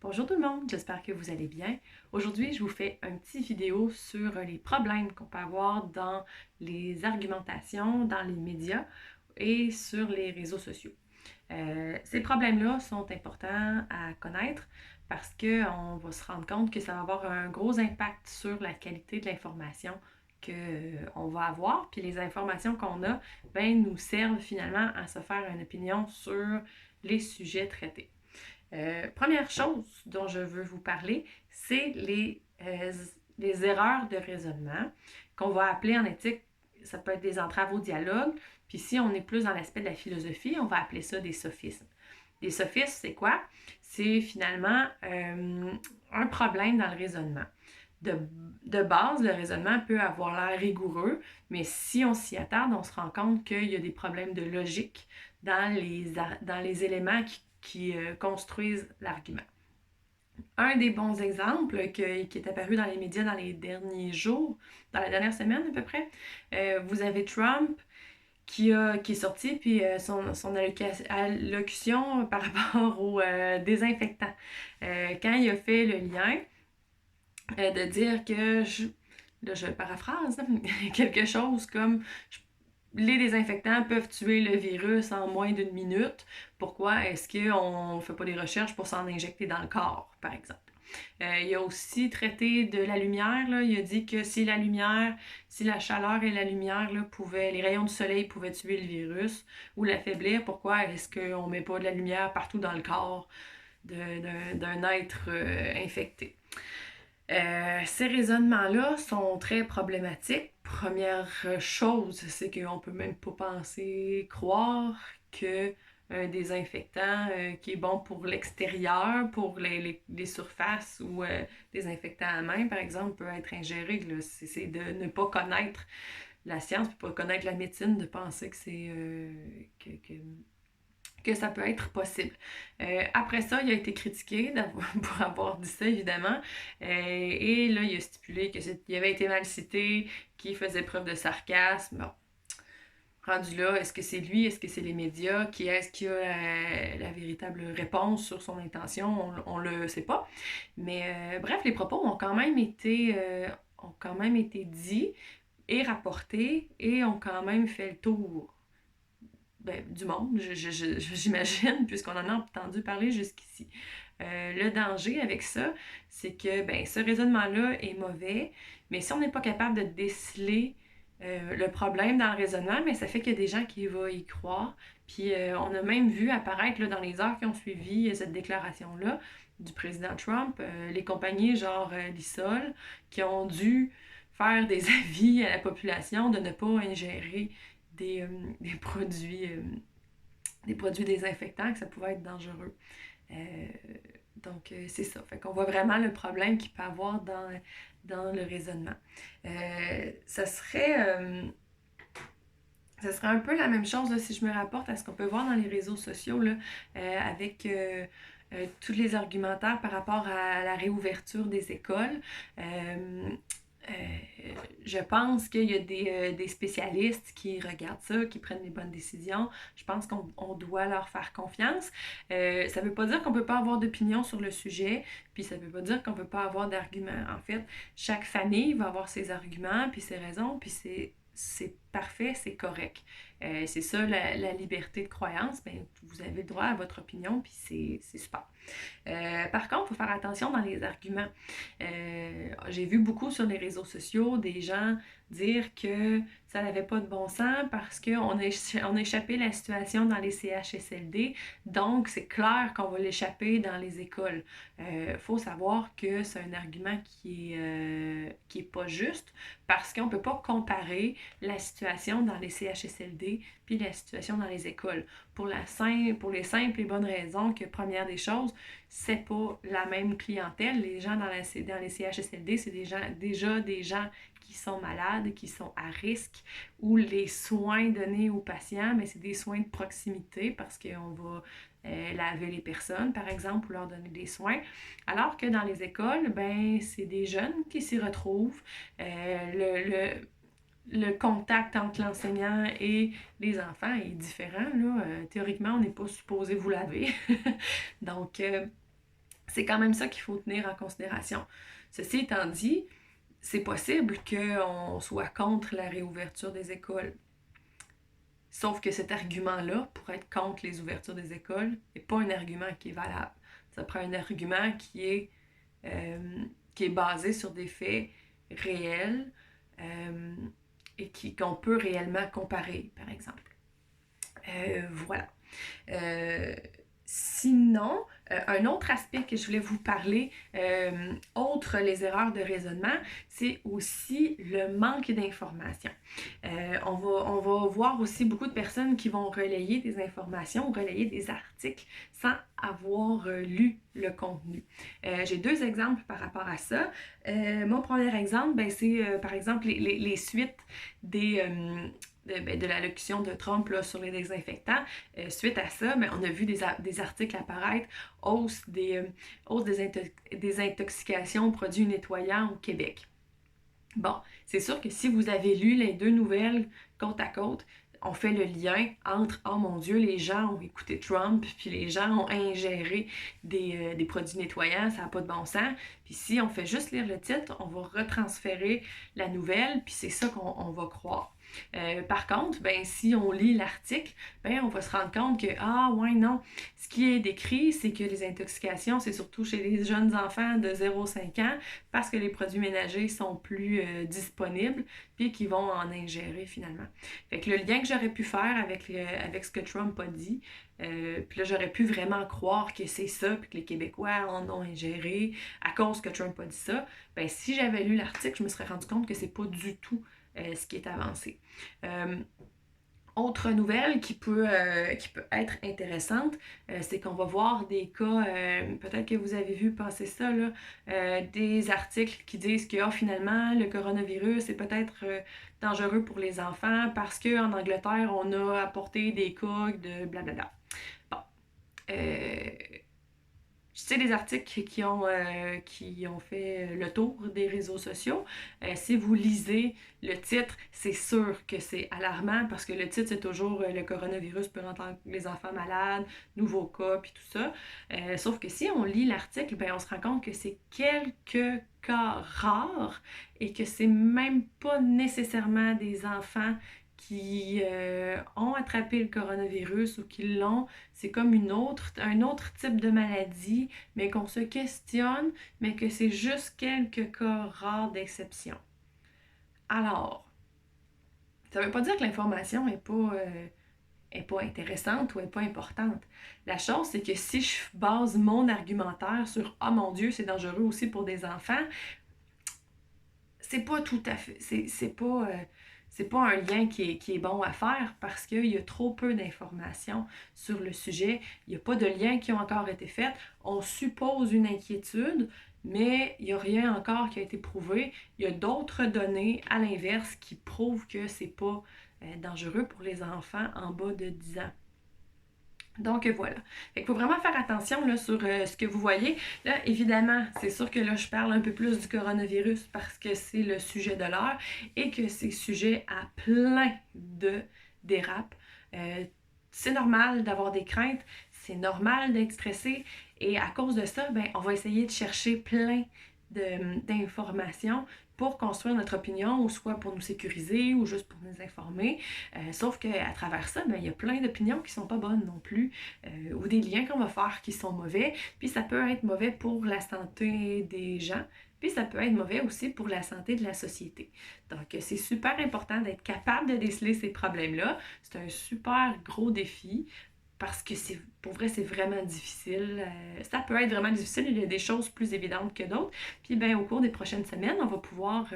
Bonjour tout le monde, j'espère que vous allez bien. Aujourd'hui, je vous fais une petite vidéo sur les problèmes qu'on peut avoir dans les argumentations, dans les médias et sur les réseaux sociaux. Ces problèmes-là sont importants à connaître parce qu'on va se rendre compte que ça va avoir un gros impact sur la qualité de l'information qu'on va avoir. Puis les informations qu'on a nous servent finalement à se faire une opinion sur les sujets traités. Première chose dont je veux vous parler, c'est les erreurs de raisonnement qu'on va appeler en éthique, ça peut être des entraves au dialogue, puis si on est plus dans l'aspect de la philosophie, on va appeler ça des sophismes. Des sophismes, c'est quoi? C'est finalement un problème dans le raisonnement. De base, le raisonnement peut avoir l'air rigoureux, mais si on s'y attarde, on se rend compte qu'il y a des problèmes de logique dans les éléments qui construisent l'argument. Un des bons exemples qui est apparu dans les médias dans les derniers jours, dans la dernière semaine à peu près, vous avez Trump qui est sorti, puis son allocution par rapport aux désinfectants. Quand il a fait le lien de dire que, là je paraphrase, quelque chose comme les désinfectants peuvent tuer le virus en moins d'une minute. Pourquoi est-ce qu'on ne fait pas des recherches pour s'en injecter dans le corps, par exemple? Il a aussi traité de la lumière. Là. Il a dit que si la chaleur et la lumière, les rayons du soleil pouvaient tuer le virus ou l'affaiblir, pourquoi est-ce qu'on ne met pas de la lumière partout dans le corps d'un être infecté? Ces raisonnements-là sont très problématiques. Première chose, c'est qu'on ne peut même pas croire que un désinfectant qui est bon pour l'extérieur, pour les surfaces ou désinfectant à main, par exemple, peut être ingéré. C'est de ne pas connaître la science, de ne pas connaître la médecine, de penser que c'est que ça peut être possible. Après ça, il a été critiqué pour avoir dit ça, évidemment. Et là, il a stipulé qu'il avait été mal cité, qu'il faisait preuve de sarcasme. Bon, rendu là, est-ce que c'est lui, est-ce que c'est les médias, qui est-ce qui a la véritable réponse sur son intention, on le sait pas. Mais bref, les propos ont quand même été dits et rapportés et ont quand même fait le tour du monde, j'imagine, puisqu'on en a entendu parler jusqu'ici. Le danger avec ça, c'est que ce raisonnement-là est mauvais, mais si on n'est pas capable de déceler le problème dans le raisonnement, mais ça fait qu'il y a des gens qui vont y croire. Puis on a même vu apparaître là, dans les heures qui ont suivi cette déclaration-là du président Trump, les compagnies genre Lysol, qui ont dû faire des avis à la population de ne pas ingérer des produits désinfectants, que ça pouvait être dangereux. Donc, c'est ça. Fait qu'on voit vraiment le problème qu'il peut avoir dans le raisonnement. Ça serait un peu la même chose là, si je me rapporte à ce qu'on peut voir dans les réseaux sociaux là, avec tous les argumentaires par rapport à la réouverture des écoles. Je pense qu'il y a des spécialistes qui regardent ça, qui prennent les bonnes décisions. Je pense qu'on doit leur faire confiance. Ça ne veut pas dire qu'on ne peut pas avoir d'opinion sur le sujet, puis ça ne veut pas dire qu'on ne peut pas avoir d'arguments. En fait, chaque famille va avoir ses arguments, puis ses raisons, puis c'est parfait, c'est correct. C'est ça la liberté de croyance. Vous avez le droit à votre opinion, puis c'est super. Par contre, il faut faire attention dans les arguments. J'ai vu beaucoup sur les réseaux sociaux des gens dire que ça n'avait pas de bon sens parce qu'on a échappé la situation dans les CHSLD, donc c'est clair qu'on va l'échapper dans les écoles. Faut savoir que c'est un argument qui est pas juste parce qu'on ne peut pas comparer la situation dans les CHSLD puis la situation dans les écoles. Pour les simples et bonnes raisons que, première des choses, c'est pas la même clientèle. Les gens dans les CHSLD, c'est déjà des gens qui sont malades, qui sont à risque, où les soins donnés aux patients, mais c'est des soins de proximité parce qu'on va laver les personnes, par exemple, ou leur donner des soins. Alors que dans les écoles, c'est des jeunes qui s'y retrouvent. Le contact entre l'enseignant et les enfants est différent. Là. Théoriquement, on n'est pas supposé vous laver. Donc, C'est quand même ça qu'il faut tenir en considération. Ceci étant dit, c'est possible qu'on soit contre la réouverture des écoles. Sauf que cet argument-là, pour être contre les ouvertures des écoles, n'est pas un argument qui est valable. Ça prend un argument qui est basé sur des faits réels et qu'on peut réellement comparer, par exemple. Voilà. Sinon, un autre aspect que je voulais vous parler, outre les erreurs de raisonnement, c'est aussi le manque d'informations. On va voir aussi beaucoup de personnes qui vont relayer des informations, relayer des articles sans avoir lu le contenu. J'ai deux exemples par rapport à ça. Mon premier exemple, c'est par exemple les suites de l'allocution de Trump là, sur les désinfectants. Suite à ça, on a vu des articles apparaître, hausse des intoxications aux produits nettoyants au Québec. Bon, c'est sûr que si vous avez lu les deux nouvelles côte à côte, on fait le lien entre « Oh mon Dieu, les gens ont écouté Trump, puis les gens ont ingéré des produits nettoyants, ça n'a pas de bon sens. » Puis si on fait juste lire le titre, on va retransférer la nouvelle, puis c'est ça qu'on va croire. Par contre, si on lit l'article, on va se rendre compte que, non, ce qui est décrit, c'est que les intoxications, c'est surtout chez les jeunes enfants de 0,5 ans, parce que les produits ménagers sont plus disponibles, puis qu'ils vont en ingérer finalement. Fait que le lien que j'aurais pu faire avec ce que Trump a dit, puis là, j'aurais pu vraiment croire que c'est ça, puis que les Québécois en ont ingéré à cause que Trump a dit ça, si j'avais lu l'article, je me serais rendu compte que c'est pas du tout ce qui est avancé. Autre nouvelle qui peut être intéressante, c'est qu'on va voir des cas, peut-être que vous avez vu passer ça, là, des articles qui disent que finalement, le coronavirus est peut-être dangereux pour les enfants parce qu'en Angleterre, on a apporté des cas de blablabla. Bon. C'est des articles qui ont fait le tour des réseaux sociaux. Si vous lisez le titre, c'est sûr que c'est alarmant parce que le titre, c'est toujours « Le coronavirus peut rendre les enfants malades, nouveaux cas », puis tout ça. Sauf que si on lit l'article, on se rend compte que c'est quelques cas rares et que c'est même pas nécessairement des enfants qui ont attrapé le coronavirus ou qui l'ont, c'est comme un autre type de maladie, mais qu'on se questionne, mais que c'est juste quelques cas rares d'exception. Alors, ça ne veut pas dire que l'information n'est pas intéressante ou n'est pas importante. La chose, c'est que si je base mon argumentaire sur « Ah mon Dieu, c'est dangereux aussi pour des enfants », c'est pas tout à fait... C'est pas un lien qui est bon à faire parce qu'il y a trop peu d'informations sur le sujet. Il n'y a pas de liens qui ont encore été faits. On suppose une inquiétude, mais il n'y a rien encore qui a été prouvé. Il y a d'autres données, à l'inverse, qui prouvent que c'est pas dangereux pour les enfants en bas de 10 ans. Donc voilà. Il faut vraiment faire attention là, sur ce que vous voyez. Là, évidemment, c'est sûr que là, je parle un peu plus du coronavirus parce que c'est le sujet de l'heure et que c'est sujet à plein de dérapes. C'est normal d'avoir des craintes, c'est normal d'être stressé et à cause de ça, on va essayer de chercher plein d'informations pour construire notre opinion, ou soit pour nous sécuriser, ou juste pour nous informer. Sauf qu'à travers ça, il y a plein d'opinions qui sont pas bonnes non plus, ou des liens qu'on va faire qui sont mauvais, puis ça peut être mauvais pour la santé des gens, puis ça peut être mauvais aussi pour la santé de la société. Donc, c'est super important d'être capable de déceler ces problèmes-là. C'est un super gros défi. Parce que pour vrai, c'est vraiment difficile. Ça peut être vraiment difficile. Il y a des choses plus évidentes que d'autres. Puis, au cours des prochaines semaines, on va pouvoir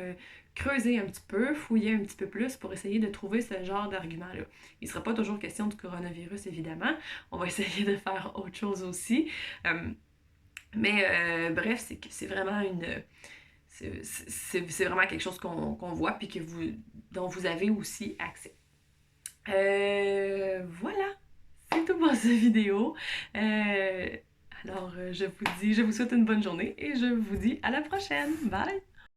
creuser un petit peu, fouiller un petit peu plus pour essayer de trouver ce genre d'argument-là. Il ne sera pas toujours question du coronavirus, évidemment. On va essayer de faire autre chose aussi. Bref, c'est vraiment c'est vraiment quelque chose qu'on voit puis dont vous avez aussi accès. Voilà. C'est tout pour cette vidéo. Alors, je vous souhaite une bonne journée et je vous dis à la prochaine. Bye!